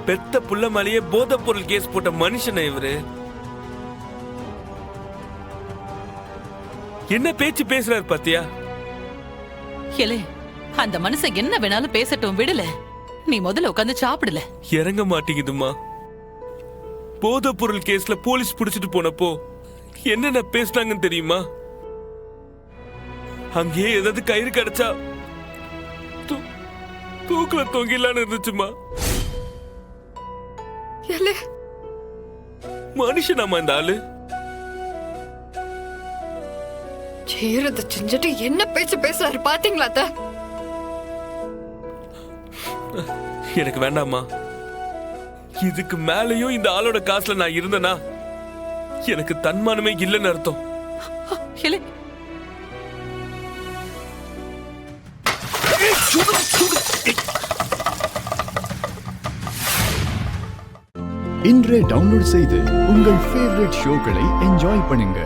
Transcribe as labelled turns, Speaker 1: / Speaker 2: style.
Speaker 1: பெத்த புள்ள மேலேயே போதைப் பொருள் கேஸ் போட்ட மனுஷனை இவரு. என்ன பேச்சு பேசுறாரு பாத்தியா?
Speaker 2: ஏலே, அந்த மனுஷன் என்ன வேணாலும் பேசட்டும், விடல. நீ முதல்ல உட்காந்து சாப்பிடல.
Speaker 1: இறங்க மாட்டேங்குதுமா. போதைப் பொருள் கேஸ்ல போலீஸ் புடிச்சிட்டு போனப்போ என்னென்ன பேசினாங்கன்னு தெரியுமா? அங்கேயே ஏதாவது கயிறு கிடைச்சா தூக்குல தொங்கிடலான்னு இருந்துச்சுமா. மனுஷனாமா இந்த ஆளு?
Speaker 3: செய்யறத செஞ்சுட்டு என்ன பேச்சு பேசுறாரு பாத்தீங்களா?
Speaker 1: எனக்கு வேண்டாமா. இதுக்கு மேலயும் இந்த ஆளோட காசுல நான் இருந்தேனா எனக்கு தன்மானமே இல்லைன்னு அர்த்தம்.
Speaker 2: ஏலே,
Speaker 4: இன்றே டவுன்லோட் செய்து உங்கள் ஃபேவரட் ஷோக்களை என்ஜாய் பண்ணுங்க.